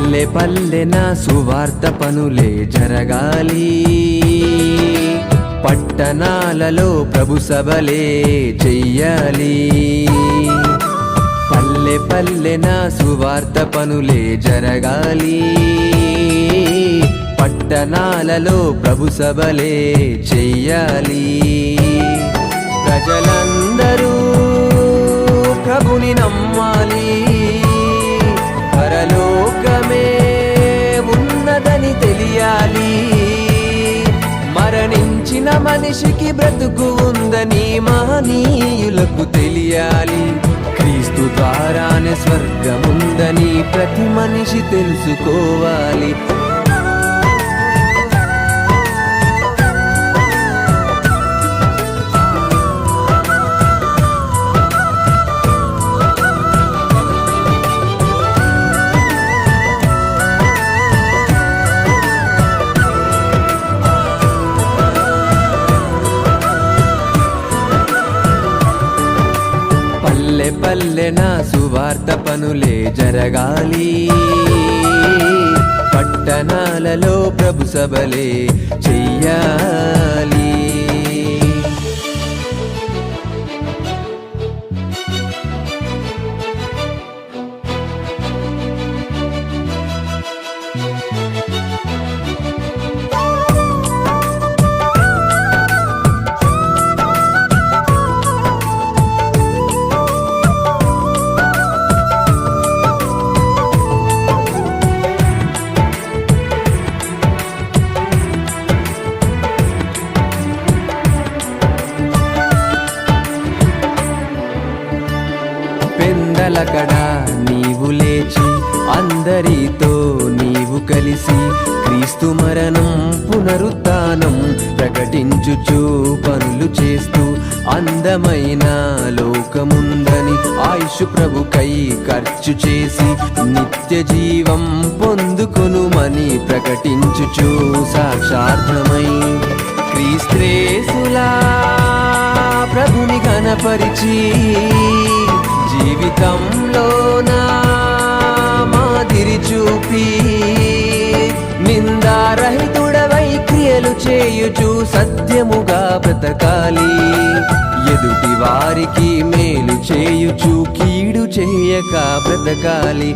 పల్లె పల్లెన సువార్త పనులే జరగాలి, పట్టణాలలో ప్రభు సభలే చెయ్యాలి. పల్లె పల్లెన సువార్త పనులే జరగాలి, పట్టణాలలో ప్రభు సభలే చెయ్యాలి. ప్రజలందరూ ప్రభుని నమ్మాలి, పరలోకమే ఉన్నదని తెలియాలి. మరణించిన మనిషికి బ్రతుకు ఉందని మహనీయులకు తెలియాలి. క్రీస్తు ద్వారానే స్వర్గముందని ప్రతి మనిషి తెలుసుకోవాలి. పల్లె పల్లెన సువార్త పనులే జరగాలి, పట్టణాలలో ప్రభు సభలే చెయ్యాలి. పెందలకడ నీవు లేచి అందరితో నీవు కలిసి క్రీస్తు మరణం పునరుత్థానం ప్రకటించుచు పనులు చేస్తూ అందమైన లోకముందని ఆయుష్ ప్రభుకై ఖర్చు చేసి నిత్య జీవం పొందుకొనుమని ప్రకటించుచు సాక్షార్థమై క్రీస్తులా ప్రభుని ఘనపరిచి జీవితంలో నా మాదిరి చూపి నిందారహితుడవై క్రియలు చేయుచు సత్యముగా బ్రతకాలి. ఎదుటి వారికి మేలు చేయుచు కీడు చేయక బ్రతకాలి.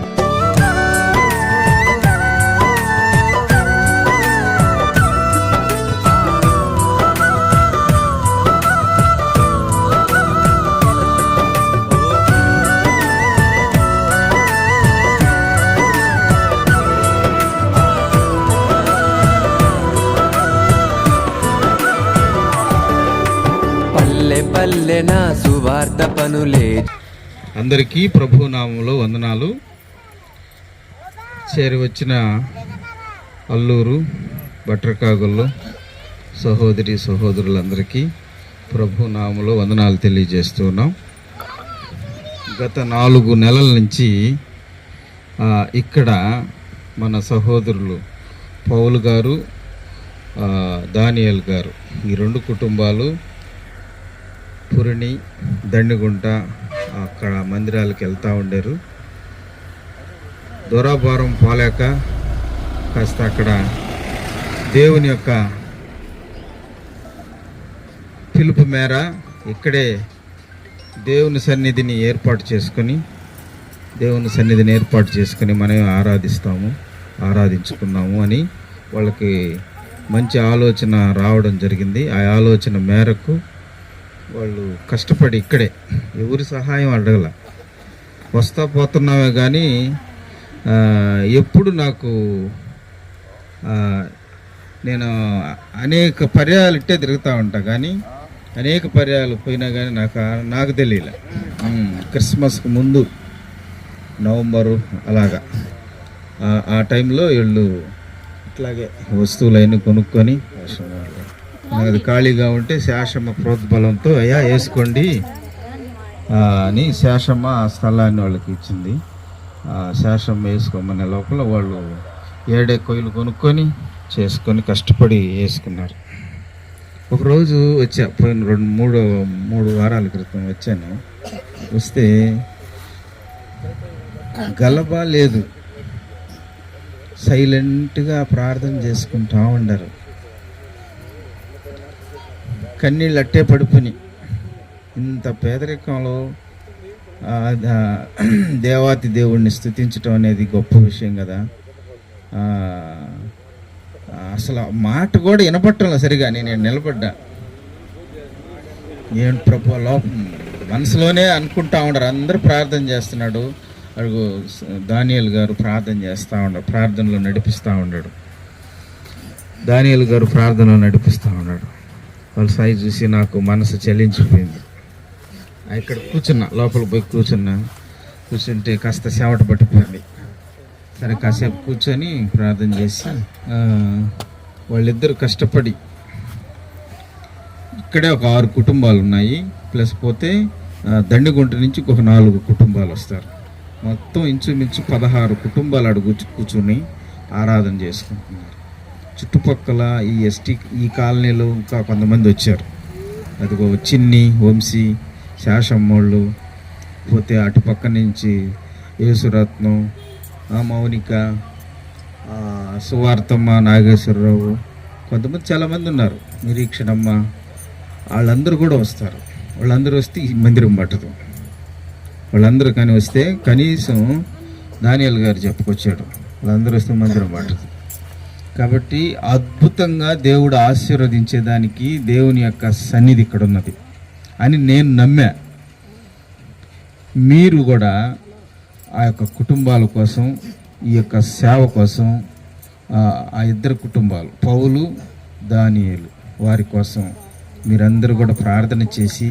పల్లెన సువార్త పనులే. అందరికీ ప్రభు నామంలో వందనాలు. చేరి వచ్చిన అల్లూరు భట్రకాగుల్లో సహోదరి సహోదరులందరికీ ప్రభు నామంలో వందనాలు తెలియజేస్తున్నాం. గత 4 నెలల నుంచి ఇక్కడ మన సహోదరులు పౌలు గారు, దానియేల్ గారు, ఈ 2 కుటుంబాలు పురిని దండిగుంట అక్కడ మందిరాలకు వెళ్తూ ఉండారు. దూరాభారం పోలేక కాస్త అక్కడ దేవుని యొక్క పిలుపు మేర ఇక్కడే దేవుని సన్నిధిని ఏర్పాటు చేసుకొని మనం ఆరాధించుకున్నాము అని వాళ్ళకి మంచి ఆలోచన రావడం జరిగింది. ఆ ఆలోచన మేరకు వాళ్ళు కష్టపడి ఇక్కడే ఎవరి సహాయం అడగల, వస్తా పోతున్నామే కానీ ఎప్పుడు నాకు నేను అనేక పర్యాలు ఇట్టే తిరుగుతూ ఉంటా, కానీ అనేక పర్యాలు పోయినా కానీ నాకు తెలియలే. క్రిస్మస్కి ముందు నవంబరు అలాగా ఆ టైంలో వీళ్ళు ఇట్లాగే వస్తువులన్నీ కొనుక్కొని అది ఖాళీగా ఉంటే శేషమ్మ ప్రోద్బలంతో అయ్యా వేసుకోండి అని శేషమ్మ ఆ స్థలాన్ని వాళ్ళకి ఇచ్చింది. శేషమ్మ వేసుకోమనే లోపల వాళ్ళు 7 కొయ్యలు కొనుక్కొని చేసుకొని కష్టపడి వేసుకున్నారు. ఒకరోజు వచ్చా, పోయిన 3 వారాల క్రితం వచ్చాను. వస్తే గలబా లేదు, సైలెంట్గా ప్రార్థన చేసుకుంటూ ఉండరు. కన్నీళ్ళు అట్టే పడుకుని ఇంత పేదరికంలో దేవాతి దేవుణ్ణి స్తుతించటం అనేది గొప్ప విషయం కదా. అసలు మాట కూడా వినపట్టంలో సరిగా. నేను నిలబడ్డా, ఏంటి ప్రభు మనసులోనే అనుకుంటా ఉండరు. అందరూ ప్రార్థన చేస్తున్నాడు. అడుగు దానియేలు గారు ప్రార్థన చేస్తూ ఉన్నాడు, ప్రార్థనలో నడిపిస్తూ ఉన్నాడు. దానియేలు గారు ప్రార్థనలో నడిపిస్తూ ఉన్నాడు. వాళ్ళ సాయి చూసి నాకు మనసు చలించిపోయింది. ఇక్కడ కూర్చున్నా, లోపల పోయి కూర్చుంటే కాస్త చెమట పట్టిపోయింది. సరే కాసేపు కూర్చొని ప్రార్థన చేసి వాళ్ళిద్దరు కష్టపడి, ఇక్కడే ఒక 6 కుటుంబాలు ఉన్నాయి, ప్లస్ పోతే దండిగుంట నుంచి ఒక 4 కుటుంబాలు వస్తారు. మొత్తం ఇంచుమించు 16 కుటుంబాలు అడుగు కూర్చుని ఆరాధన చేసుకుంటున్నారు. చుట్టుపక్కల ఈ కాలనీలో ఇంకా కొంతమంది వచ్చారు. అదిగో చిన్ని, వంశీ, శాషమ్మోళ్ళు, పోతే అటుపక్క నుంచి యేసురత్నం, మౌనిక, సువార్తమ్మ, నాగేశ్వరరావు, కొంతమంది చాలామంది ఉన్నారు, నిరీక్షణమ్మ, వాళ్ళందరూ కూడా వస్తారు. వాళ్ళందరూ వస్తే ఈ మందిరం పట్టదు. వాళ్ళందరూ కానీ వస్తే కనీసం దానియేలు గారు చెప్పుకొచ్చాడు, వాళ్ళందరూ వస్తే మందిరం పట్టదు. కాబట్టి అద్భుతంగా దేవుడు ఆశీర్వదించేదానికి దేవుని యొక్క సన్నిధి ఇక్కడ ఉన్నది అని నేను నమ్మా. మీరు కూడా ఆ యొక్క కుటుంబాల కోసం, ఈ యొక్క సేవ కోసం, ఆ 2 కుటుంబాలు పౌలు, దానియేలు, వారి కోసం మీరందరూ కూడా ప్రార్థన చేసి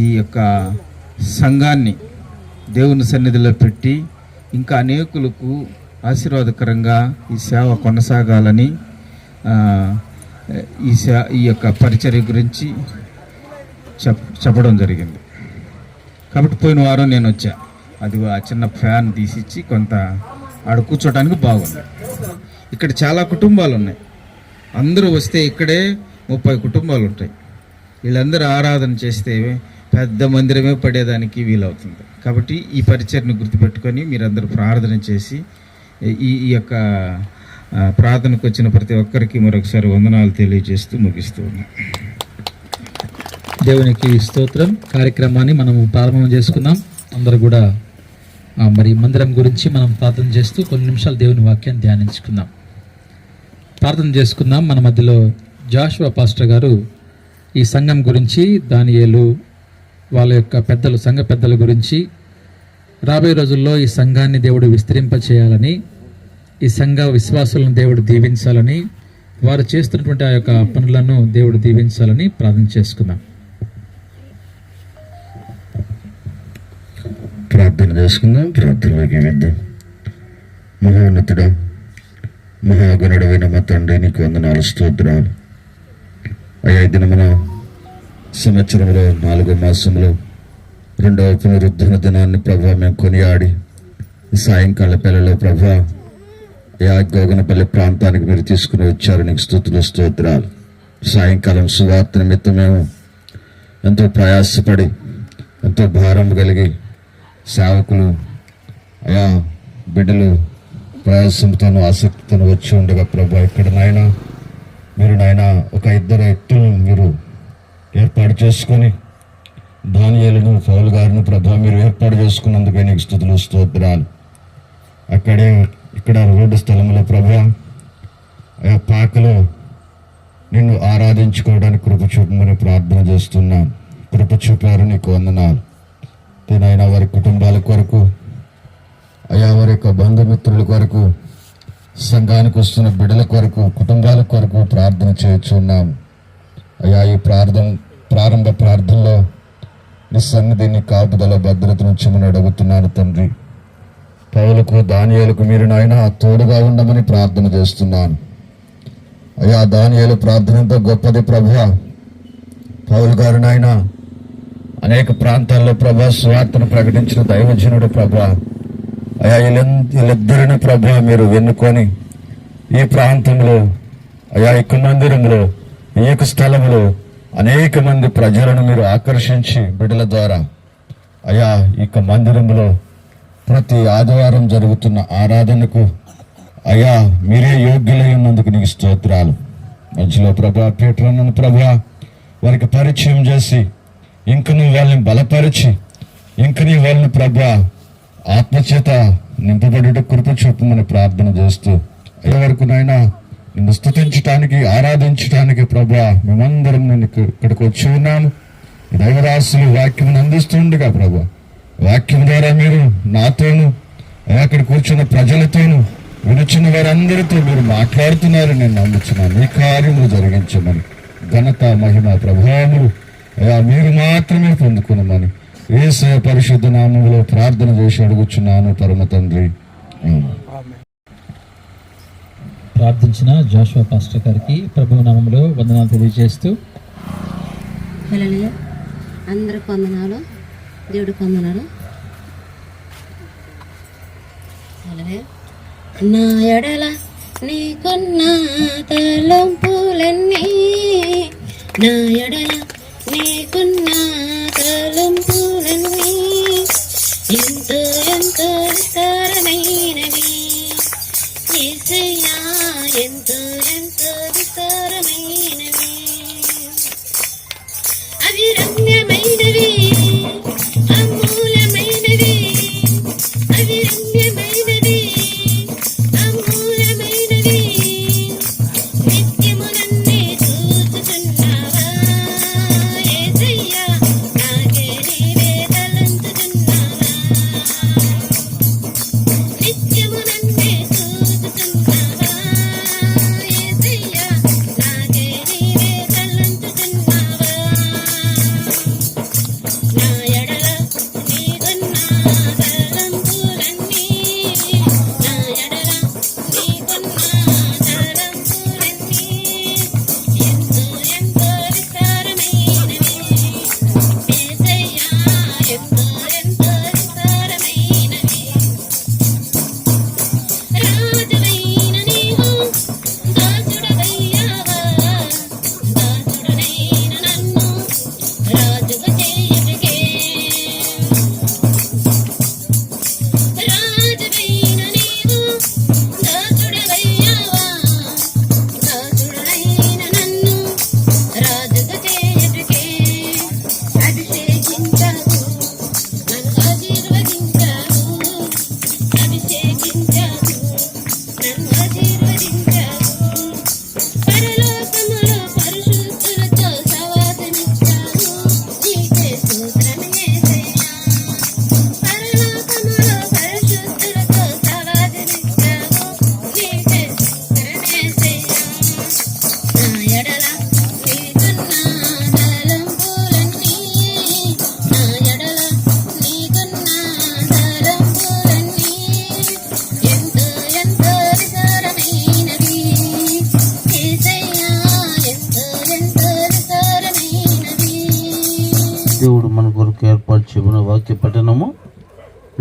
ఈ యొక్క సంఘాన్ని దేవుని సన్నిధిలో పెట్టి ఇంకా అనేకులకు ఆశీర్వాదకరంగా ఈ సేవ కొనసాగాలని ఈ యొక్క పరిచర్య గురించి చెప్పడం జరిగింది. కాబట్టి పోయిన వారం నేను వచ్చా. అది ఆ చిన్న ఫ్యాన్ తీసిచ్చి కొంత ఆడ కూర్చోడానికి బాగుంది. ఇక్కడ చాలా కుటుంబాలు ఉన్నాయి. అందరూ వస్తే ఇక్కడే 30 కుటుంబాలు ఉంటాయి. వీళ్ళందరూ ఆరాధన చేస్తే పెద్ద మందిరమే పడేదానికి వీలవుతుంది. కాబట్టి ఈ పరిచర్ని గుర్తుపెట్టుకొని మీరందరూ ప్రార్థన చేసి ఈ యొక్క ప్రార్థనకు వచ్చిన ప్రతి ఒక్కరికి మరొకసారి వందనాలు తెలియజేస్తూ ముగిస్తూ ఉన్నాం. దేవునికి స్తోత్రం. కార్యక్రమాన్ని మనం ప్రారంభం చేసుకుందాం. అందరూ కూడా మరి మందిరం గురించి మనం ప్రార్థన చేస్తూ కొన్ని నిమిషాలు దేవుని వాక్యాన్ని ధ్యానించుకుందాం. ప్రార్థన చేసుకుందాం. మన మధ్యలో జాషువా పాస్టర్ గారు ఈ సంఘం గురించి, దానియేలు వాళ్ళ యొక్క పెద్దలు, సంఘ పెద్దల గురించి, రాబోయే రోజుల్లో ఈ సంఘాన్ని దేవుడు విస్తరింపచేయాలని, ఈ సంఘ విశ్వాసులను దేవుడు దీవించాలని, వారు చేస్తున్నటువంటి ఆ యొక్క పనులను దేవుడు దీవించాలని ప్రార్థన చేసుకుందాం. ప్రార్థన చేసుకుందాం. ప్రార్థనలోకి వెళ్దాం. మహోన్నతుడా, మహాగణుడైన మా తండ్రి, నీకు వందనాలు, స్తోత్రాలు. అయ్యా, దినమున సంవత్సరంలో 4వ మాసంలో 2వ పునరుద్ధరణ దినాన్ని ప్రభా మేము కొనియాడి సాయంకాల పిల్లలో ప్రభా గోగనపల్లి ప్రాంతానికి మీరు తీసుకుని వచ్చారు. నీకు స్తుతులు, స్తోత్రాలు. సాయంకాలం సువార్త నిమిత్తం మేము ఎంతో ప్రయాసపడి, ఎంతో భారం కలిగి సేవకులు, అయా బిడ్డలు ప్రయాసంతోనూ ఆసక్తితోనూ వచ్చి ఉండగా ప్రభా, ఇక్కడ నాయన మీరు నాయన ఒక 2 వ్యక్తులను మీరు ఏర్పాటు చేసుకొని, దానియేలును, పౌలు గారిని ప్రభా మీరు ఏర్పాటు చేసుకున్నందుకే నీకు స్తుతులు, స్తోత్రాలు. అక్కడే ఇక్కడ రోడ్డు స్థలంలో ప్రభా ఆ పాకలో నిన్ను ఆరాధించుకోవడానికి కృప చూపమని ప్రార్థన చేస్తున్నాను. కృప చూపారు, నీకు వందనాలు. నేనైనా వారి కుటుంబాల కొరకు, అయా వారి యొక్క బంధుమిత్రుల కొరకు, సంఘానికి వస్తున్న బిడ్డల కొరకు, కుటుంబాల కొరకు ప్రార్థన చేస్తున్నాము. అయా ఈ ప్రారంభ ప్రార్థనలో నీ సన్నిధిని, కాపుదల, భద్రత నుంచమని అడుగుతున్నాను తండ్రి. పౌలుకు, దానియేలుకు మీరు నాయన తోడుగా ఉండమని ప్రార్థన చేస్తున్నాను. అయ్యా దానియేలు ప్రార్థన ఎంతో గొప్పది ప్రభా. పౌలు గారు నాయన అనేక ప్రాంతాల్లో ప్రభా సువార్తను ప్రకటించిన దైవజనుడు ప్రభా. అయ్యా వీళ్ళిద్దరిని ప్రభా మీరు వెన్నుకొని ఈ ప్రాంతంలో, అయ్యా ఇక మందిరంలో, ఈ యొక్క స్థలంలో అనేక మంది ప్రజలను మీరు ఆకర్షించి బిడ్డల ద్వారా అయ్యా ఇక మందిరంలో ప్రతి ఆదివారం జరుగుతున్న ఆరాధనకు అయ్యా మీరే యోగ్యులై ఉన్నందుకు నీకు స్తోత్రాలు. మధ్యలో ప్రభా పీటరన్నను ప్రభా వారికి పరిచయం చేసి ఇంక నువ్వు వాళ్ళని బలపరిచి ఇంక నీ వాళ్ళని ప్రభా ఆత్మచేత నింపబడుట కృప చూపమని ప్రార్థన చేస్తూ వరకు నాయన నిన్ను స్తుతించటానికి ఆరాధించటానికి ప్రభా మేమందరం నేను ఇక్కడికి వచ్చి ఉన్నాము. దైవరాశులు వాక్యం అందిస్తుండగా ప్రభా వాక్యం ద్వారా మీరు నాతోను అక్కడ కూర్చున్న ప్రజలతోనూ వినుచున్న వారందరితో మీరు మాట్లాడుతున్నారని నేను నమ్ముచున్నాను. ఈ కార్యములు జరిగించమని ఘనత మహిమ ప్రభావములు మీరు మాత్రమే పొందుకున్నామని యేసయ్య పరిశుద్ధ నామములో ప్రార్థన చేసి అడుగుచున్నాను పరమ తండ్రి. ప్రార్థించిన జాషువా పాస్టర్ గారికి ప్రభువు నామములో వందనాలు తెలియజేస్తూ హల్లెలూయా. అందరికి వందనాలు, దేవుడికి వందనాలు. హల్లెలూయా. నా ఎడల నీకున్న తలంపులన్నీ, నా ఎడల నీకున్న తలంపులన్నీ ఎంతో ఎంతో విస్తారమైనవి యేసయ్యా, ఎంతో ఎంతో విస్తారమైనవి, అవి రమ్యమైనవి, అమూల్యమైనవి, అవి రమ్యమైనవి, అమూల్యమైనవి. నిత్యము నన్నే చూచుచున్నావా యేసయ్యా, నాకే నీవే తలంచుచున్నావా. నిత్యము నన్నే చూచుచున్నావా యేసయ్యా, నాకే నీవే తలంచుచున్నావా. నా ఎడల నీకున్న తలంపులన్నీ, నా ఎడల నీకున్న తలంపులన్నీ ఎంతో ఎంతో విస్తారమైనవి యేసయ్యా, ఎంతో ఎంతో విస్తారమైనవి. రాజువైన నీవు దాసుడవయ్యావా, దాసుడనైన నన్ను రాజుగా చేయుటకే. రాజువైన నీవు దాసుడవయ్యావా, దాసుడనైన నన్ను రాజుగా చేయుటకే. అభిషేకించావు, నన్ను ఆశీర్వదించావు, అభిషేకించావు, నన్ను ఆశీర్వదించావు. పరలోకములో పరిశుద్ధులతో సవాసమిచ్చావు, నీకే స్తోత్రం యేసయ్యా. పరలోకములో పరిశుద్ధులతో సవాసమిచ్చావు, నీకే స్తోత్రం యేసయ్యా. నా ఎడల నీకున్న తలంపులన్నీ, నా ఎడల నీకున్న తలంపులన్నీ ఎంతో ఎంతో విస్తారమైనవి యేసయ్యా, ఎంతో ఎంతో విస్తారమైనవి. దేవుడు మన కొరకు ఏర్పాటు చేయబడిన వాక్య పఠనము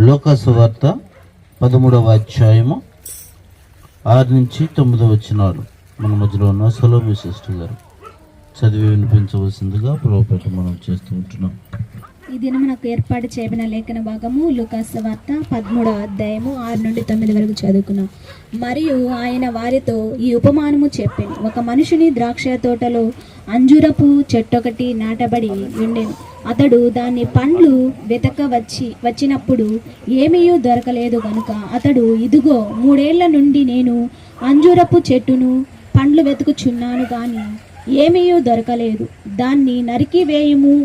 లోకాసు వార్త 13వ అధ్యాయము 6 నుంచి 9 వచనాలు. మన మధ్యలో ఉన్న సలోమి సిస్టర్ గారు చదివి వినిపించవలసిందిగా ప్రభుపేట మనం చేస్తూ ఉంటున్నాం. ఈ దినం నాకు ఏర్పాటు చేయబడిన లేఖన భాగము లూకాసు వార్త 13వ అధ్యాయము 6 నుండి 9 వరకు చదువుకున్నాం. మరియు ఆయన వారితో ఈ ఉపమానము చెప్పాను. ఒక మనుషుని ద్రాక్ష తోటలో అంజూరపు చెట్టొకటి నాటబడి ఉండెను. అతడు దాని పండ్లు వచ్చినప్పుడు ఏమీయూ దొరకలేదు గనుక అతడు, ఇదిగో 3 ఏళ్ల నుండి నేను అంజూరపు చెట్టును పండ్లు వెతుకుచున్నాను కానీ ఏమీయూ దొరకలేదు, దాన్ని నరికి వేయుము,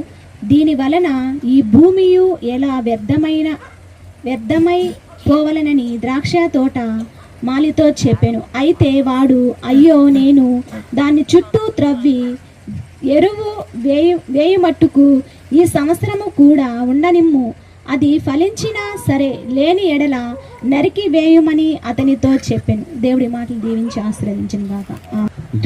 దీని వలన ఈ భూమియు ఎలా వ్యర్థమై పోవలనని ద్రాక్ష తోట మాలితో చెప్పాను. అయితే వాడు, అయ్యో, నేను దాన్ని చుట్టూ త్రవ్వి ఎరువు వేయుమట్టుకు ఈ సంవత్సరము కూడా ఉండనిమ్ము, అది ఫలించినా సరే, లేని ఎడల నరికి వేయుమని అతనితో చెప్పాను. దేవుడి మాటలు దీవించి ఆశీర్వదించును గాక.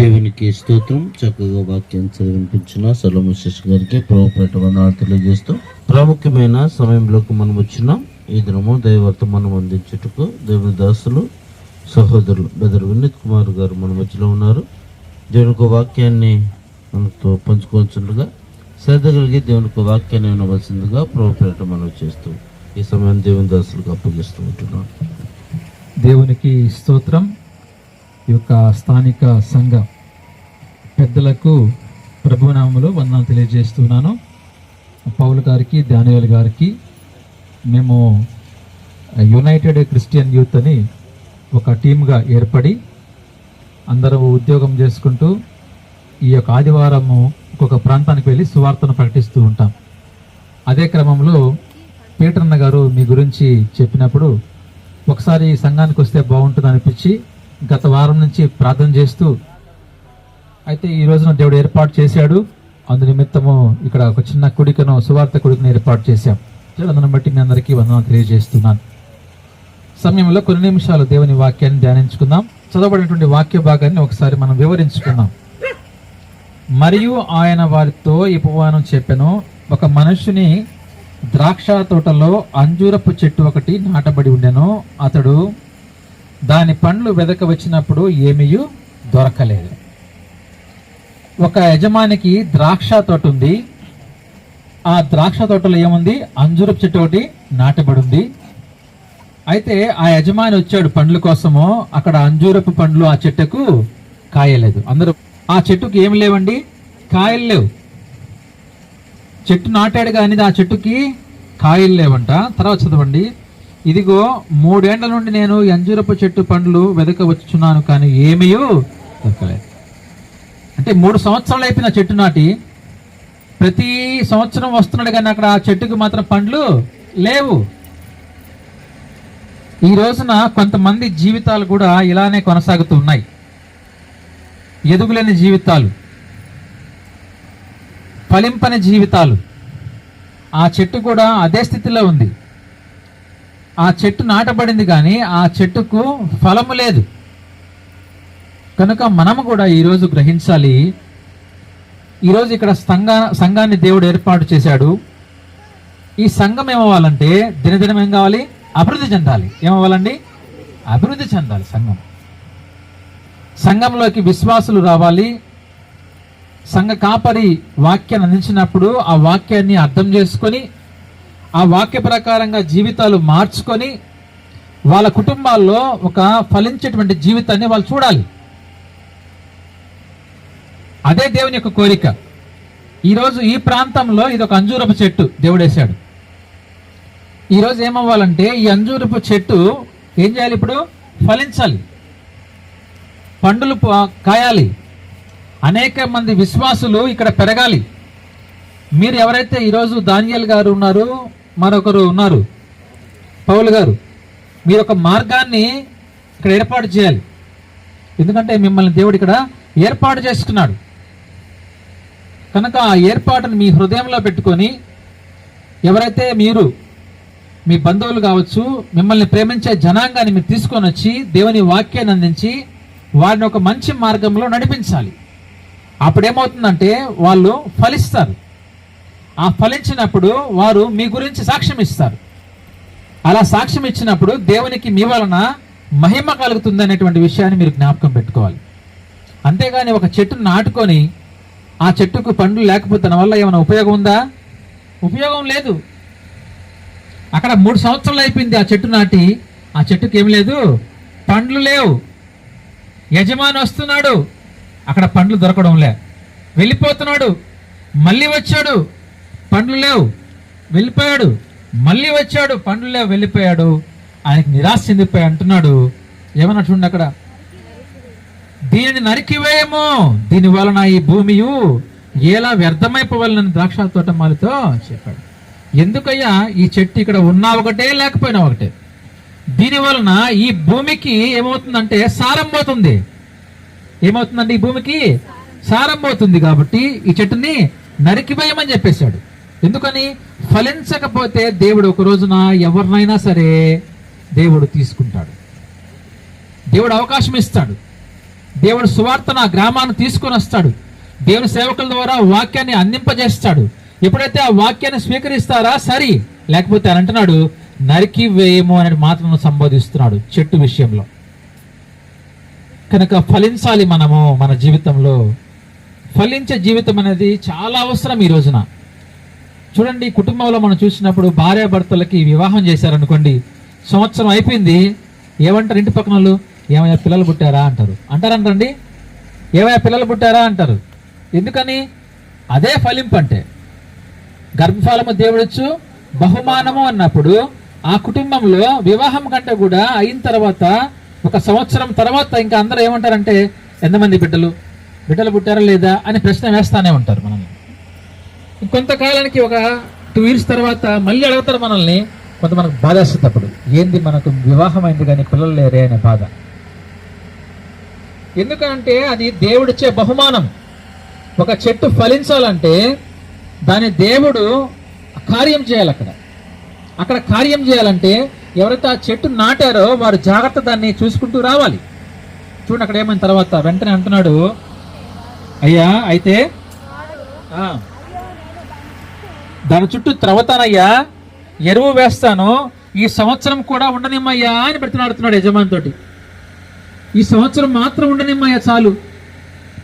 దేవునికి స్తోత్రం. చక్కగా వాక్యం చదివినిపించిన సలోమి సిస్టర్ గారికి ప్రభుపేట వందనాలు తెలియజేస్తూ ప్రాముఖ్యమైన సమయంలోకి మనం వచ్చినాం. ఈ దినము దైవర్తమానం అందించుటకు దేవుని దాసులు సహోదరులు బెదర్ వినీత్ కుమార్ గారు మన మధ్యలో ఉన్నారు. దేవునికి వాక్యాన్ని మనతో పంచుకోవచ్చుండగా శ్రద్ధ కలిగి దేవునికి వాక్యాన్ని వినవలసిందిగా ప్రభుపేట మనం చేస్తూ ఈ సమయం దేవుని దాసులకు అప్పగిస్తూ ఉంటున్నాం. దేవునికి స్తోత్రం. ఈ యొక్క స్థానిక సంఘ పెద్దలకు ప్రభునామములో వందనాలు తెలియజేస్తున్నాను. పౌలు గారికి, దానియేలు గారికి. మేము యునైటెడ్ క్రిస్టియన్ యూత్ అని ఒక టీమ్గా ఏర్పడి అందరూ ఉద్యోగం చేసుకుంటూ ఈ యొక్క ఆదివారము ఒక్కొక్క ప్రాంతానికి వెళ్ళి సువార్తను ప్రకటిస్తూ ఉంటాం. అదే క్రమంలో పీటరన్న గారు మీ గురించి చెప్పినప్పుడు ఒకసారి ఈ సంఘానికి వస్తే బాగుంటుంది అనిపించి గత వారం నుంచి ప్రార్థన చేస్తూ అయితే ఈ రోజున దేవుడు ఏర్పాటు చేశాడు. అందు నిమిత్తము ఇక్కడ ఒక చిన్న కుడికను, సువార్త కుడికను ఏర్పాటు చేశాం. అందును బట్టి మీ అందరికీ వందనాలు తెలియజేస్తున్నాను. సమయంలో కొన్ని నిమిషాలు దేవుని వాక్యాన్ని ధ్యానించుకుందాం. చదవబడినటువంటి వాక్య భాగాన్ని ఒకసారి మనం వివరించుకుందాం. మరియు ఆయన వారితో ఈ ఉపమానం చెప్పెను, ఒక మనుషుని ద్రాక్ష తోటలో అంజూరపు చెట్టు ఒకటి నాటబడి ఉండెను. అతడు దాని పండ్లు వెదక వచ్చినప్పుడు ఏమీయూ దొరకలేదు. ఒక యజమానికి ద్రాక్ష తోట ఉంది. ఆ ద్రాక్ష తోటలో ఏముంది? అంజూరపు చెట్టు ఒకటి నాటబడి ఉంది. అయితే ఆ యజమాని వచ్చాడు పండ్ల కోసము. అక్కడ అంజూరపు పండ్లు ఆ చెట్టుకు కాయలేదు. అందరూ ఆ చెట్టుకి ఏమి లేవండి, కాయలు లేవు. చెట్టు నాటాడు కానీ ఆ చెట్టుకి కాయలు లేవంట. తర్వాత చదవండి, ఇదిగో 3 ఏండ్ల నుండి నేను అంజూరపు చెట్టు పండ్లు వెదక వచ్చుచున్నాను కానీ ఏమీయూ దొరకలేదు. అంటే 3 సంవత్సరాలు అయిపోయిన చెట్టు నాటి, ప్రతి సంవత్సరం వస్తున్నాడు కానీ అక్కడ ఆ చెట్టుకు మాత్రం పండ్లు లేవు. ఈ రోజున కొంతమంది జీవితాలు కూడా ఇలానే కొనసాగుతూ ఉన్నాయి. ఎదుగులేని జీవితాలు, ఫలింపని జీవితాలు. ఆ చెట్టు కూడా అదే స్థితిలో ఉంది. ఆ చెట్టు నాటబడింది కానీ ఆ చెట్టుకు ఫలము లేదు. కనుక మనము కూడా ఈరోజు గ్రహించాలి. ఈరోజు ఇక్కడ సంఘాన్ని దేవుడు ఏర్పాటు చేశాడు. ఈ సంఘం ఏమవ్వాలంటే దినదినం ఏం కావాలి? అభివృద్ధి చెందాలి. ఏమవ్వాలండి? అభివృద్ధి చెందాలి. సంఘంలోకి విశ్వాసులు రావాలి. సంఘ కాపరి వాక్యాన్ని అందించినప్పుడు ఆ వాక్యాన్ని అర్థం చేసుకొని ఆ వాక్య ప్రకారంగా జీవితాలు మార్చుకొని వాళ్ళ కుటుంబాల్లో ఒక ఫలించేటువంటి జీవితాన్ని వాళ్ళు చూడాలి. అదే దేవుని యొక్క కోరిక. ఈరోజు ఈ ప్రాంతంలో ఇది ఒక అంజూరపు చెట్టు దేవుడేశాడు. ఈరోజు ఏమవ్వాలంటే ఈ అంజూరపు చెట్టు ఏం చేయాలి? ఇప్పుడు ఫలించాలి, పండులు కాయాలి, అనేక మంది విశ్వాసులు ఇక్కడ పెరగాలి. మీరు ఎవరైతే ఈరోజు దానియేలు గారు ఉన్నారు, మరొకరు ఉన్నారు పౌలు గారు, మీరు ఒక మార్గాన్ని ఇక్కడ ఏర్పాటు చేయాలి. ఎందుకంటే మిమ్మల్ని దేవుడు ఇక్కడ ఏర్పాటు చేసుకున్నాడు. కనుక ఆ ఏర్పాటును మీ హృదయంలో పెట్టుకొని ఎవరైతే మీరు, మీ బంధువులు కావచ్చు, మిమ్మల్ని ప్రేమించే జనాంగాన్ని మీరు తీసుకొని వచ్చి దేవుని వాక్యాన్ని అందించి వారిని ఒక మంచి మార్గంలో నడిపించాలి. అప్పుడేమవుతుందంటే వాళ్ళు ఫలిస్తారు. ఆ ఫలించినప్పుడు వారు మీ గురించి సాక్ష్యం ఇస్తారు. అలా సాక్ష్యం ఇచ్చినప్పుడు దేవునికి మీ వలన మహిమ కలుగుతుంది అనేటువంటి విషయాన్ని మీరు జ్ఞాపకం పెట్టుకోవాలి. అంతేగాని ఒక చెట్టును నాటుకొని ఆ చెట్టుకు పండ్లు లేకపోతే దాని వల్ల ఏమైనా ఉపయోగం ఉందా? ఉపయోగం లేదు. అక్కడ 3 సంవత్సరాలు అయిపోయింది ఆ చెట్టు నాటి, ఆ చెట్టుకి ఏమి లేదు, పండ్లు లేవు. యజమాని వస్తున్నాడు, అక్కడ పండ్లు దొరకడం లే. వెళ్ళిపోతున్నాడు, మళ్ళీ వచ్చాడు, పండ్లు లేవు. వెళ్ళిపోయాడు, మళ్ళీ వచ్చాడు, పండ్లు లేవు, వెళ్ళిపోయాడు. ఆయనకి నిరాశ చెందిపోయి అంటున్నాడు, ఏమన్నా చూడండి అక్కడ, దీనిని నరికివేయము, దీని వలన ఈ భూమియు ఎలా వ్యర్థమైపోవాలని ద్రాక్ష తోట మాలితో చెప్పాడు. ఎందుకయ్యా ఈ చెట్టు ఇక్కడ ఉన్నా ఒకటే లేకపోయినా ఒకటే. దీని వలన ఈ భూమికి ఏమవుతుందంటే సారం పోతుంది. ఏమవుతుందంటే ఈ భూమికి సారం పోతుంది. కాబట్టి ఈ చెట్టుని నరికివేయమని చెప్పేశాడు. ఎందుకని? ఫలించకపోతే దేవుడు ఒక రోజున ఎవరినైనా సరే దేవుడు తీసుకుంటాడు. దేవుడు అవకాశం ఇస్తాడు. దేవుడు సువార్తను ఆ గ్రామాన్ని తీసుకొని వస్తాడు. దేవుని సేవకుల ద్వారా వాక్యాన్ని అందింపజేస్తాడు. ఎప్పుడైతే ఆ వాక్యాన్ని స్వీకరిస్తారా సరి, లేకపోతే అని అంటున్నాడు నరికి వేయము అనే మాటను సంబోధిస్తున్నాడు చెట్టు విషయంలో. కనుక ఫలించాలి మనము మన జీవితంలో. ఫలించే జీవితం అనేది చాలా అవసరం ఈ రోజున. చూడండి, కుటుంబంలో మనం చూసినప్పుడు భార్యాభర్తలకి వివాహం చేశారనుకోండి, సంవత్సరం అయిపోయింది, ఏమంటారు ఇంటి పక్కన వాళ్ళు? ఏమయ్యా పిల్లలు పుట్టారా అంటారు. అంటారంటండి, ఏమయ్యా పిల్లలు పుట్టారా అంటారు. ఎందుకని? అదే ఫలింపు అంటే. గర్భఫలము దేవుడిచ్చు బహుమానము అన్నప్పుడు ఆ కుటుంబంలో వివాహం కంటే కూడా అయిన తర్వాత 1 సంవత్సరం తర్వాత ఇంకా అందరూ ఏమంటారంటే, ఎంతమంది బిడ్డలు పుట్టారా లేదా అని ప్రశ్న వేస్తానే ఉంటారు మనల్ని. కొంతకాలానికి ఒక 2 years తర్వాత మళ్ళీ అడుగుతారు మనల్ని. కొంత మనకు బాధ వస్తుంది అప్పుడు, ఏంది మనకు వివాహం అయింది కానీ పిల్లలు లేరే అనే బాధ. ఎందుకంటే అది దేవుడిచ్చే బహుమానం. ఒక చెట్టు ఫలించాలంటే దాని దేవుడు కార్యం చేయాలి. అక్కడ కార్యం చేయాలంటే ఎవరైతే ఆ చెట్టు నాటారో వారు జాగ్రత్త దాన్ని చూసుకుంటూ రావాలి. చూడండి అక్కడ ఏమైనా తర్వాత వెంటనే అంటున్నాడు, అయ్యా అయితే దాని చుట్టూ త్రవ్వతానయ్యా, ఎరువు వేస్తాను, ఈ సంవత్సరం కూడా ఉండనిమ్మయ్యా అని బ్రతిమాడుతున్నాడు యజమానితోటి. ఈ సంవత్సరం మాత్రం ఉండనిమ్మయ్యా చాలు,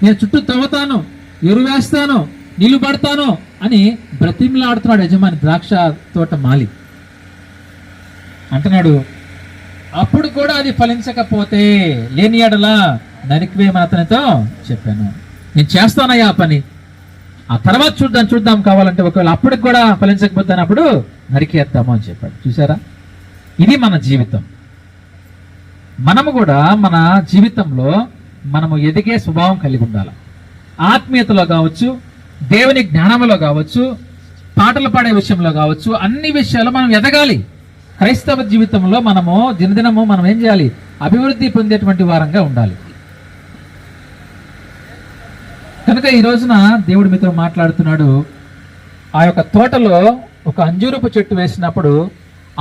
నేను చుట్టూ త్రవ్వతాను, ఎరువు వేస్తాను, నీళ్లు పడతాను అని బ్రతిమలాడుతున్నాడు యజమాని. ద్రాక్ష తోట మాలి అంటున్నాడు, అప్పుడు కూడా అది ఫలించకపోతే లేని ఎడలా నరికివేయమని అతనితో చెప్పాను. నేను చేస్తానయ్యా ఆ పని, ఆ తర్వాత చూద్దాం కావాలంటే, ఒకవేళ అప్పటికి కూడా ఫలించకపోతే అప్పుడు నరికేద్దాము అని చెప్పాడు. చూసారా, ఇది మన జీవితం. మనము కూడా మన జీవితంలో మనము ఎదిగే స్వభావం కలిగి ఉండాలి. ఆత్మీయతలో కావచ్చు, దేవుని జ్ఞానంలో కావచ్చు, పాటలు పాడే విషయంలో కావచ్చు, అన్ని విషయాలు మనం ఎదగాలి. క్రైస్తవ జీవితంలో మనము దినదినము మనం ఏం చేయాలి? అభివృద్ధి పొందేటువంటి వారంగా ఉండాలి. కనుక ఈ రోజున దేవుడు మీతో మాట్లాడుతున్నాడు. ఆ యొక్క తోటలో ఒక అంజూరపు చెట్టు వేసినప్పుడు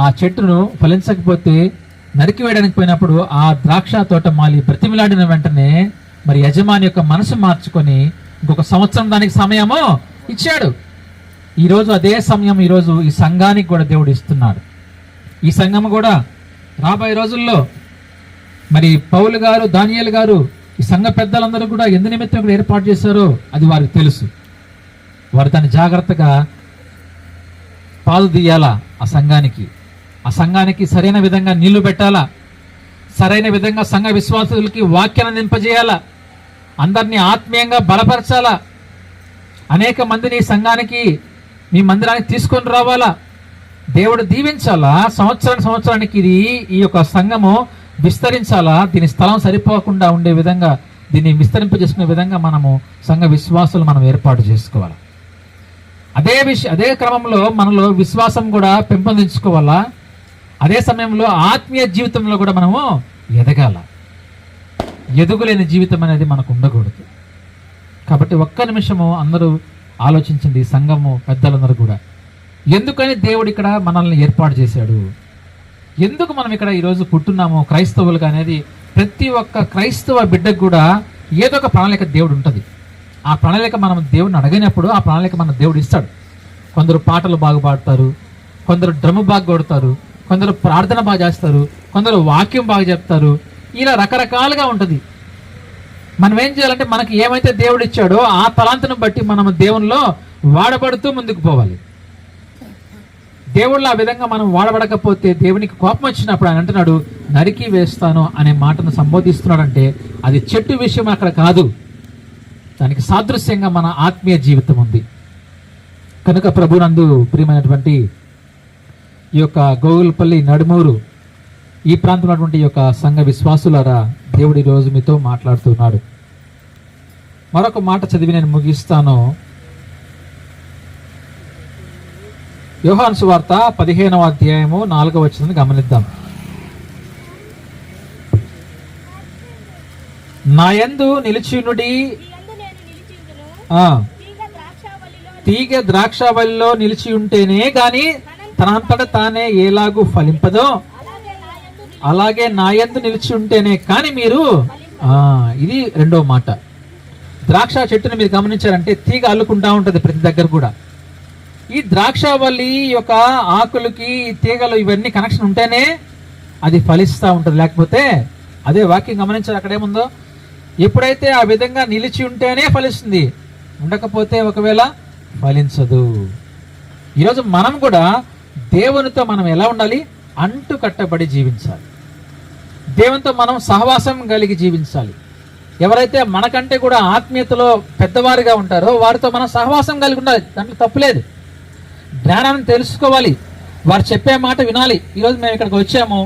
ఆ చెట్టును ఫలించకపోతే నరికివేయడానికి పోయినప్పుడు ఆ ద్రాక్ష తోట మాలి బ్రతిమిలాడిన వెంటనే మరి యజమాని యొక్క మనసు మార్చుకొని ఇంకొక సంవత్సరం దానికి సమయము ఇచ్చాడు. ఈరోజు అదే సమయం ఈరోజు ఈ సంఘానికి కూడా దేవుడు ఇస్తున్నాడు. ఈ సంఘం కూడా రాబోయే రోజుల్లో మరి పౌలు గారు, దానియేలు గారు, ఈ సంఘ పెద్దలందరూ కూడా ఎందు నిమిత్తం ఇక్కడ ఏర్పాటు చేశారో అది వారికి తెలుసు. వారు దాన్ని జాగ్రత్తగా పాలు తీయాలా, ఆ సంఘానికి సరైన విధంగా నీళ్లు పెట్టాలా, సరైన విధంగా సంఘ విశ్వాసులకి వాక్యాన్ని నింపజేయాలా, అందరినీ ఆత్మీయంగా బలపరచాలా, అనేక మందిని సంఘానికి మీ మందిరానికి తీసుకొని రావాలా, దేవుడు దీవించాలా. సంవత్సరానికి ఈ యొక్క సంఘము విస్తరించాలా. దీని స్థలం సరిపోకుండా ఉండే విధంగా దీన్ని విస్తరింపజేసుకునే విధంగా మనము సంఘ విశ్వాసులు మనం ఏర్పాటు చేసుకోవాలి. అదే క్రమంలో మనలో విశ్వాసం కూడా పెంపొందించుకోవాలా. అదే సమయంలో ఆత్మీయ జీవితంలో కూడా మనము ఎదగాల. ఎదుగులేని జీవితం అనేది మనకు ఉండకూడదు. కాబట్టి ఒక్క నిమిషము అందరూ ఆలోచించండి, సంఘము పెద్దలందరూ కూడా, ఎందుకని దేవుడు ఇక్కడ మనల్ని ఏర్పాటు చేశాడు, ఎందుకు మనం ఇక్కడ ఈరోజు పుట్టున్నాము క్రైస్తవులుగా అనేది ప్రతి ఒక్క క్రైస్తవ బిడ్డకు కూడా ఏదో ఒక ప్రణాళిక దేవుడు ఉంటుంది. ఆ ప్రణాళిక మనం దేవుడిని అడగినప్పుడు ఆ ప్రణాళిక మన దేవుడు ఇస్తాడు. కొందరు పాటలు బాగా పాడతారు, కొందరు డ్రమ్ బాగా కొడతారు, కొందరు ప్రార్థన బాగా చేస్తారు, కొందరు వాక్యం బాగా చెప్తారు. ఇలా రకరకాలుగా ఉంటుంది. మనం ఏం చేయాలంటే మనకి ఏమైతే దేవుడు ఇచ్చాడో ఆ తలాంతును బట్టి మనం దేవునిలో వాడబడుతూ ముందుకు పోవాలి. దేవుళ్ళు ఆ విధంగా మనం వాడబడకపోతే దేవునికి కోపం వచ్చినప్పుడు ఆయన అంటున్నాడు, నరికి వేస్తాను అనే మాటను సంబోధిస్తున్నాడంటే అది చెట్టు విషయం అక్కడ కాదు, దానికి సాదృశ్యంగా మన ఆత్మీయ జీవితం ఉంది. కనుక ప్రభునందు ప్రియమైనటువంటి ఈ యొక్క గోగులపల్లి, నడుమూరు ఈ ప్రాంతంలో ఉన్నటువంటి ఈ యొక్క సంఘ విశ్వాసులారా, దేవుడు ఈరోజు మీతో మాట్లాడుతున్నాడు. మరొక మాట చదివి నేను ముగిస్తాను. యోహాను సువార్త 15వ అధ్యాయము 4వ వచనాన్ని గమనిద్దాం. నా యందు నిలిచియుండుడి, తీగ ద్రాక్షావల్లిలో నిలిచి ఉంటేనే గాని తనంతట తానే ఎలాగూ ఫలింపదో అలాగే నా యందు నిలిచి ఉంటేనే కానీ మీరు ఇది రెండో మాట. ద్రాక్ష చెట్టుని మీరు గమనించారంటే తీగ అల్లుకుంటా ఉంటది ప్రతి దగ్గర కూడా. ఈ ద్రాక్షావల్లి యొక్క ఆకులకి తీగలు ఇవన్నీ కనెక్షన్ ఉంటేనే అది ఫలిస్తూ ఉంటుంది, లేకపోతే అదే వాక్యం గమనించారు అక్కడ ఏముందో, ఎప్పుడైతే ఆ విధంగా నిలిచి ఉంటేనే ఫలిస్తుంది, ఉండకపోతే ఒకవేళ ఫలించదు. ఈరోజు మనం కూడా దేవునితో మనం ఎలా ఉండాలి? అంటు కట్టబడి జీవించాలి. దేవునితో మనం సహవాసం కలిగి జీవించాలి. ఎవరైతే మనకంటే కూడా ఆత్మీయతలో పెద్దవారుగా ఉంటారో వారితో మనం సహవాసం కలిగి ఉండాలి. దాంట్లో తప్పులేదు. జ్ఞానాన్ని తెలుసుకోవాలి, వారు చెప్పే మాట వినాలి. ఈరోజు మేము ఇక్కడికి వచ్చాము,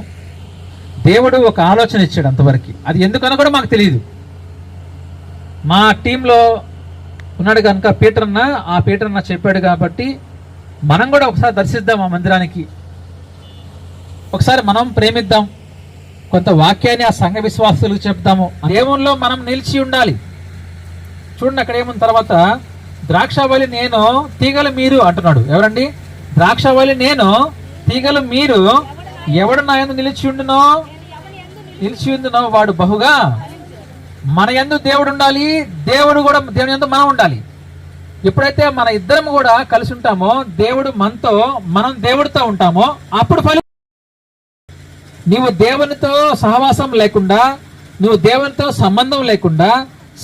దేవుడు ఒక ఆలోచన ఇచ్చాడు అంతవరకు. అది ఎందుకన్నా కూడా మాకు తెలియదు. మా టీంలో ఉన్నాడు కనుక పీటర్ అన్న చెప్పాడు కాబట్టి మనం కూడా ఒకసారి దర్శిద్దాం ఆ మందిరానికి, ఒకసారి మనం ప్రేమిద్దాం, కొంత వాక్యాన్ని ఆ సంఘ విశ్వాసులకు చెప్తాము. దేవునిలో మనం నిలిచి ఉండాలి. చూడండి అక్కడ ఏమున్న తర్వాత, ద్రాక్షావళి నేను తీగలు మీరు అంటున్నాడు. ఎవరండి? ద్రాక్షావళి నేను తీగలు మీరు, ఎవడు నా యందు నిలిచి ఉండునో వాడు బహుగా. మన యందు దేవుడు ఉండాలి, దేవుడు కూడా దేవుని యందు మనం ఉండాలి. ఎప్పుడైతే మన ఇద్దరం కూడా కలిసి ఉంటామో, దేవుడు మనతో, మనం దేవుడితో ఉంటామో, అప్పుడు నీవు దేవునితో సహవాసం లేకుండా, నువ్వు దేవునితో సంబంధం లేకుండా,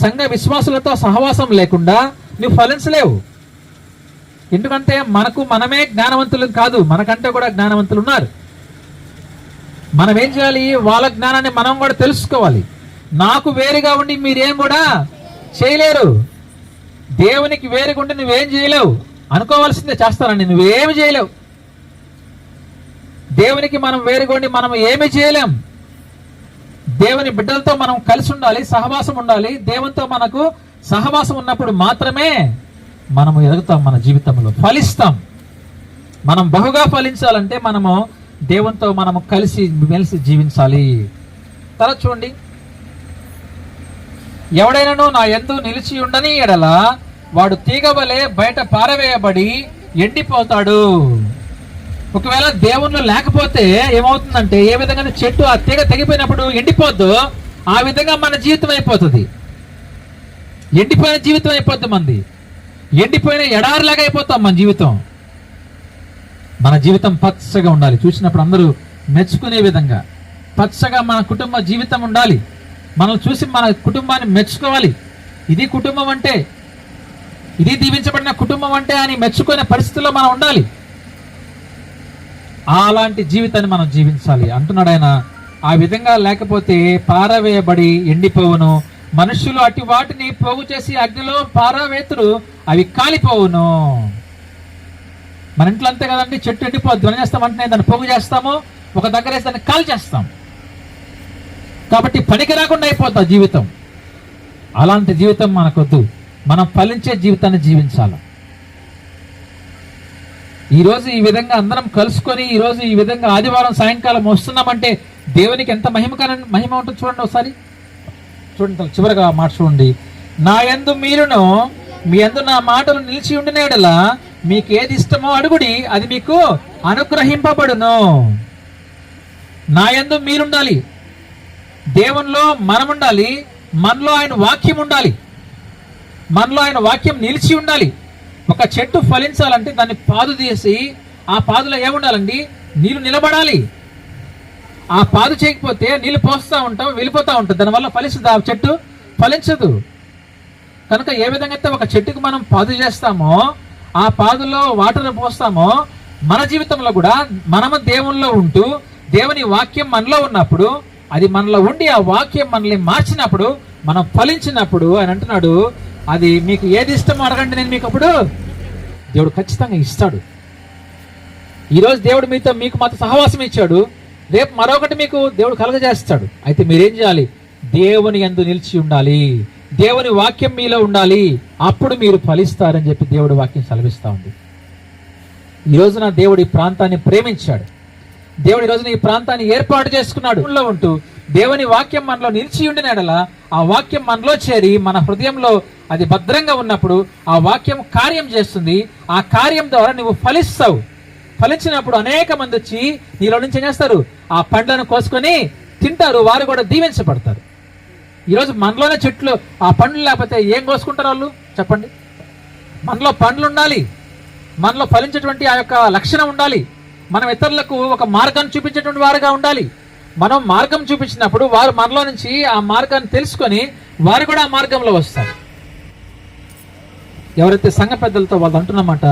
సంఘ విశ్వాసులతో సహవాసం లేకుండా నువ్వు ఫలించలేవు. ఎందుకంటే మనమే జ్ఞానవంతులు కాదు, మనకంటే కూడా జ్ఞానవంతులు ఉన్నారు. మనం ఏం చేయాలి? వాళ్ళ జ్ఞానాన్ని మనం కూడా తెలుసుకోవాలి. నాకు వేరుగా ఉండి మీరేం కూడా చేయలేరు. దేవునికి వేరుగా ఉండి నువ్వేం చేయలేవు. అనుకోవాల్సిందే చేస్తానండి, నువ్వేమి చేయలేవు. దేవునికి మనం వేరుగొండి మనం ఏమి చేయలేం. దేవుని బిడ్డలతో మనం కలిసి ఉండాలి, సహవాసం ఉండాలి. దేవునితో మనకు సహవాసం ఉన్నప్పుడు మాత్రమే మనము ఎదుగుతాం, మన జీవితంలో ఫలిస్తాం. మనం బహుగా ఫలించాలంటే మనము దేవునితో మనము కలిసి మెలిసి జీవించాలి. తర్వాత చూడండి, ఎవడైనాను నా యందు నిలిచి ఉండని ఎడల వాడు తీగ వలె బయట పారవేయబడి ఎండిపోతాడు. ఒకవేళ దేవుళ్ళు లేకపోతే ఏమవుతుందంటే, ఏ విధంగా చెట్టు ఆ తీగ తెగిపోయినప్పుడు ఎండిపోద్దు, ఆ విధంగా మన జీవితం అయిపోతుంది. ఎండిపోయిన జీవితం అయిపోద్ది మంది. ఎండిపోయిన ఎడారిలాగా అయిపోతాం మన జీవితం. మన జీవితం పచ్చగా ఉండాలి. చూసినప్పుడు అందరూ మెచ్చుకునే విధంగా పచ్చగా మన కుటుంబ జీవితం ఉండాలి. మనం చూసి మన కుటుంబాన్ని మెచ్చుకోవాలి. ఇది కుటుంబం అంటే, ఇది దీవించబడిన కుటుంబం అంటే అని మెచ్చుకునే పరిస్థితుల్లో మనం ఉండాలి. అలాంటి జీవితాన్ని మనం జీవించాలి అంటున్నాడు ఆయన. ఆ విధంగా లేకపోతే పారవేయబడి ఎండిపోవును. మనుషులు అటు వాటిని పోగు చేసి అగ్నిలో పారవేతురు, అవి కాలిపోవును. మన ఇంట్లో అంతే కదండి, చెట్టు ఎండిపోద్దు అని చేస్తామంటే దాన్ని పోగు చేస్తాము, ఒక దగ్గర వేసి దాన్ని కాల్ చేస్తాం. కాబట్టి పనికి రాకుండా అయిపోతా జీవితం. అలాంటి జీవితం మనకొద్దు. మనం ఫలించే జీవితాన్ని జీవించాలి. ఈరోజు ఈ విధంగా అందరం కలుసుకొని ఈరోజు ఈ విధంగా ఆదివారం సాయంకాలం వస్తున్నామంటే దేవునికి ఎంత మహిమ ఉంటుంది చూడండి. ఒకసారి చూడండి, చివరిగా మాట చూడండి. నా యందు మీరును మీ యందు నా మాటలు నిలిచి ఉండిన యెడల మీకు ఏది ఇష్టమో అడుగుడి, అది మీకు అనుగ్రహింపబడును. నా యందు మీరుండాలి, దేవునిలో మనం ఉండాలి, మనలో ఆయన వాక్యం ఉండాలి, మనలో ఆయన వాక్యం నిలిచి ఉండాలి. ఒక చెట్టు ఫలించాలంటే దాన్ని పాదు తీసి ఆ పాదులో ఏముండాలండి? నీళ్లు నిలబడాలి. ఆ పాదు చేయకపోతే నీళ్లు పోస్తూ ఉంటాం, వెళ్ళిపోతూ ఉంటుంది, దానివల్ల ఫలిస్తుంది, ఆ చెట్టు ఫలించదు. కనుక ఏ విధంగా అయితే ఒక చెట్టుకు మనం పాదు చేస్తామో, ఆ పాదులో వాటర్ పోస్తామో, మన జీవితంలో కూడా మనము దేవునిలో ఉంటూ దేవుని వాక్యం మనలో ఉన్నప్పుడు, అది మనలో ఉండి ఆ వాక్యం మనల్ని మార్చినప్పుడు, మనం ఫలించినప్పుడు ఆయన అంటున్నాడు, అది మీకు ఏది ఇష్టమో అడగండి, నేను మీకు అప్పుడు దేవుడు ఖచ్చితంగా ఇస్తాడు. ఈరోజు దేవుడు మీకు మాతో సహవాసం ఇచ్చాడు, రేపు మరొకటి మీకు దేవుడు కలగజేస్తాడు. అయితే మీరేం చేయాలి? దేవుని యందు నిలిచి ఉండాలి, దేవుని వాక్యం మీలో ఉండాలి, అప్పుడు మీరు ఫలిస్తారని చెప్పి దేవుడు వాక్యం సెలవిస్తూ ఉంది. ఈ రోజున దేవుడు ఈ ప్రాంతాన్ని ప్రేమించాడు. దేవుడు ఈ రోజున ఈ ప్రాంతాన్ని ఏర్పాటు చేసుకున్నాడు. ఉంటూ దేవుని వాక్యం మనలో నిలిచి ఉండిన యెడల ఆ వాక్యం మనలో చేరి మన హృదయంలో అది భద్రంగా ఉన్నప్పుడు ఆ వాక్యం కార్యం చేస్తుంది. ఆ కార్యం ద్వారా నువ్వు ఫలిస్తావు. ఫలించినప్పుడు అనేక మంది వచ్చి నీలో నుంచి ఏం చేస్తారు? ఆ పండ్లను కోసుకొని తింటారు, వారు కూడా దీవించబడతారు. ఈరోజు మనలోనే చెట్లు, ఆ పండ్లు లేకపోతే ఏం కోసుకుంటారు వాళ్ళు? చెప్పండి. మనలో పండ్లు ఉండాలి, మనలో ఫలించేటువంటి ఆ యొక్క లక్షణం ఉండాలి. మనం ఇతరులకు ఒక మార్గాన్ని చూపించేటువంటి వారుగా ఉండాలి. మనం మార్గం చూపించినప్పుడు వారు మనలో నుంచి ఆ మార్గాన్ని తెలుసుకొని వారు కూడా ఆ మార్గంలో వస్తారు. ఎవరైతే సంఘ పెద్దలతో వాళ్ళు అంటున్నమాట,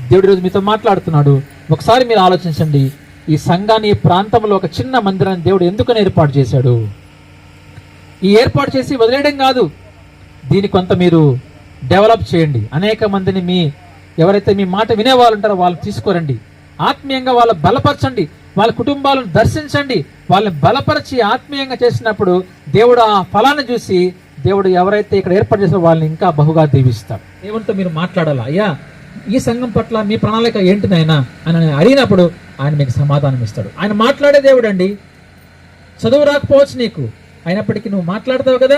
దేవుడి రోజు మీతో మాట్లాడుతున్నాడు. ఒకసారి మీరు ఆలోచించండి, ఈ సంఘాన్ని ఈ ప్రాంతంలో ఒక చిన్న మందిరాన్ని దేవుడు ఎందుకని ఏర్పాటు చేశాడు? ఈ ఏర్పాటు చేసి వదిలేయడం కాదు, దీన్ని కొంత మీరు డెవలప్ చేయండి. అనేక మందిని ఎవరైతే మీ మాట వినేవాళ్ళు ఉంటారో వాళ్ళు తీసుకురండి, ఆత్మీయంగా వాళ్ళ బలపరచండి, వాళ్ళ కుటుంబాలను దర్శించండి. వాళ్ళని బలపరిచి ఆత్మీయంగా చేసినప్పుడు దేవుడు ఆ ఫలాన్ని చూసి దేవుడు ఎవరైతే ఇక్కడ ఏర్పాటు చేసిన వాళ్ళని ఇంకా బహుగా దీవిస్తాడు. దేవునితో మీరు మాట్లాడాలా, అయ్యా ఈ సంఘం పట్ల మీ ప్రణాళిక ఏంటి నాయనా అని అడిగినప్పుడు ఆయన మీకు సమాధానం ఇస్తాడు. ఆయన మాట్లాడే దేవుడు అండి. చదువు రాకపోవచ్చు నీకు, అయినప్పటికీ నువ్వు మాట్లాడతావు కదా,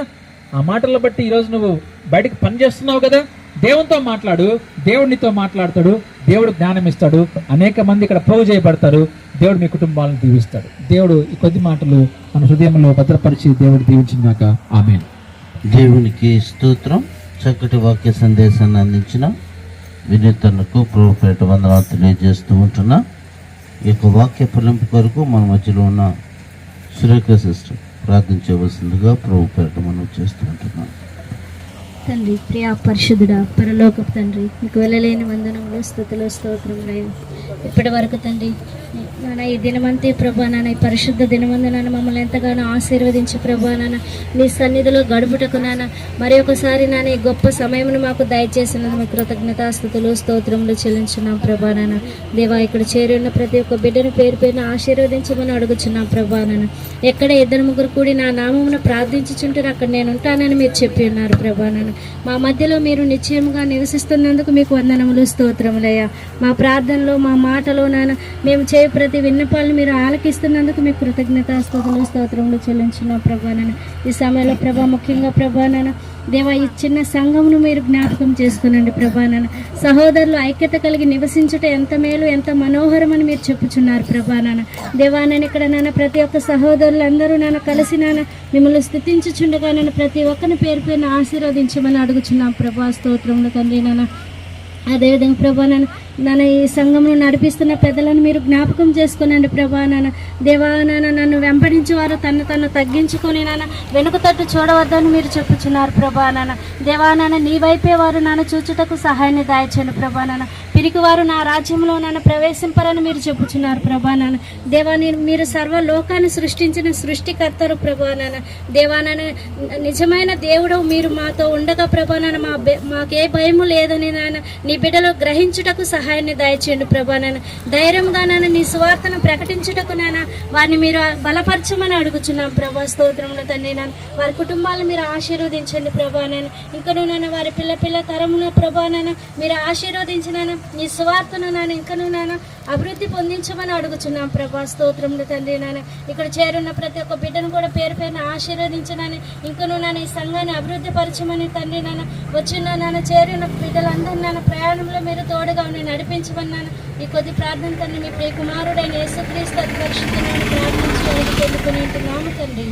ఆ మాటలను బట్టి ఈరోజు నువ్వు బయటికి పని చేస్తున్నావు కదా, దేవునితో మాట్లాడు, దేవుడు నీతో మాట్లాడతాడు, దేవుడు జ్ఞానం ఇస్తాడు, అనేక మంది ఇక్కడ పోగు చేయబడతారు, దేవుడు మీ కుటుంబాలను దీవిస్తాడు. దేవుడు ఈ కొద్ది మాటలు మన హృదయంలో భద్రపరిచి దేవుడు దీవించినాక ఆమేన్. దేవునికి స్తోత్రం. చక్కటి వాక్య సందేశాన్ని అందించిన వినీతనకు ప్రభుపేట వందనాలు తెలియజేస్తూ ఉంటున్నా. ఈ యొక్క వాక్య ఫలింపు కొరకు మన మధ్యలో ఉన్న సురేఖ సిస్టర్ ప్రార్థించవలసిందిగా ప్రభుపేట మనం చేస్తూ ఉంటున్నాం. తండ్రి, ప్రియ పరిశుద్ధుడా, పరలోకపు తండ్రి, మీకు వెళ్ళలేని వందనములు, స్తుతులు, స్తోత్రములు. ఇప్పటి వరకు తండ్రి నాన్న ఈ దినమంతే ప్రభా నాన్న, ఈ పరిశుద్ధ దినమందు నాన్న మమ్మల్ని ఎంతగానో ఆశీర్వదించి ప్రభా నాన్న నీ సన్నిధిలో గడుపుటకు నాన్న మరి ఒకసారి నాన్న ఈ గొప్ప సమయమును మాకు దయచేసినందుకు కృతజ్ఞతాస్తుతులు, స్తోత్రములు చెల్లించున్నాం ప్రభా నాన్న. దేవా, ఇక్కడ చేరి ఉన్న ప్రతి ఒక్క బిడ్డను పేరు పేరున ఆశీర్వదించమని అడుగుచున్నాం ప్రభా నాన్న. ఎక్కడ 2-3 కూడి నా నామమును ప్రార్థించుచుంటారు అక్కడ నేను ఉంటానని మీరు చెప్పి ఉన్నారు ప్రభా నాన్న. మా మధ్యలో మీరు నిశ్చయముగా నివసిస్తున్నందుకు మీకు వందనములు, స్తోత్రములయ్యా. మా ప్రార్థనలో మా మాటలో నాన్న మేము చేయ ప్రతి విన్నపాలను మీరు ఆలకిస్తున్నందుకు మీకు కృతజ్ఞతాస్తుతులు, స్తోత్రములు చెల్లించున్నాం ప్రభా నాన్న. ఈ సమయంలో ప్రభా ముఖ్యంగా ప్రభా నాన్న దేవా ఈ చిన్న సంఘమును మీరు జ్ఞాపకం చేసుకునండి ప్రభా నాన్న. సహోదరులు ఐక్యత కలిగి నివసించుట ఎంత మేలు, ఎంత మనోహరం అని మీరు చెప్పుచున్నారు ప్రభా నాన్న. దేవా నేను ఇక్కడ నాన్న ప్రతి ఒక్క సహోదరులు అందరూ నాన్న కలిసి నాన్న మిమ్మల్ని స్తుతించుచుండగా నేను ప్రతి ఒక్కరిని పేరు పేరున ఆశీర్వదించమని అడుగుచున్నాం ప్రభా. స్తోత్రములు తండ్రి నాన్న. అదేవిధంగా ప్రభా నాన్న ఈ సంఘంలో నడిపిస్తున్న పెద్దలను మీరు జ్ఞాపకం చేసుకునండి ప్రభా నాన్న. దేవా నాన్న నన్ను వెంబడించి వారు తను తగ్గించుకొని నాన్న వెనుక తట్టు చూడవద్దని మీరు చెప్పుచున్నారు ప్రభా నాన్న. దేవా నాన్న నీ వైపే వారు నాన్న చూచుటకు సహాయాన్ని దాయచండి ప్రభా నాన్న. పిరికి వారు నా రాజ్యంలో నాన్న ప్రవేశింపరని మీరు చెప్పుచున్నారు ప్రభా నాన్న. దేవా మీరు సర్వలోకాన్ని సృష్టించిన సృష్టికర్తరు ప్రభా నాన్న. దేవా నాన్న నిజమైన దేవుడు మీరు మాతో ఉండగా ప్రభా నాన్న మాకే భయము లేదని నాన్న నీ బిడ్డలో గ్రహించుటకు సహాయాన్ని దయచేయండి ప్రభా నాన్న. ధైర్యంగా నాన్న నీ సువార్తను ప్రకటించుటకు నాన్న వారిని మీరు బలపరచమని అడుగుచున్నాం ప్రభా. స్తోత్రములు తండ్రి నాన్న. వారి కుటుంబాలను మీరు ఆశీర్వదించండి ప్రభా నాన్న. ఇంకనూ నాన్న వారి పిల్ల తరమున ప్రభా నాన్న మీరు ఆశీర్వదించినాను నీ సువార్తను నాన్న ఇంకనూ నాన్న అభివృద్ధి పొందించమని అడుగుచున్నాం ప్రభా. స్తోత్రములు తండ్రి నాన్న. ఇక్కడ చేరున్న ప్రతి ఒక్క బిడ్డను కూడా పేరు పేరున ఆశీర్వదించినాను. ఇంకనూ నాన్న ఈ సంఘాన్ని అభివృద్ధి పరచమని తండ్రి నాన్న. వచ్చిన నాన్న చేరిన బిడ్డలందరూ నాన్న ప్రయాణంలో మీరు తోడుగా ఉండి నడిపించమన్నాను. ఈ కొద్ది ప్రార్థన తండ్రి మీ ప్రియ కుమారుడైన యేసుక్రీస్తు అతి పరిశుద్ధమైన ప్రార్థించి పొందుకుని తండ్రి.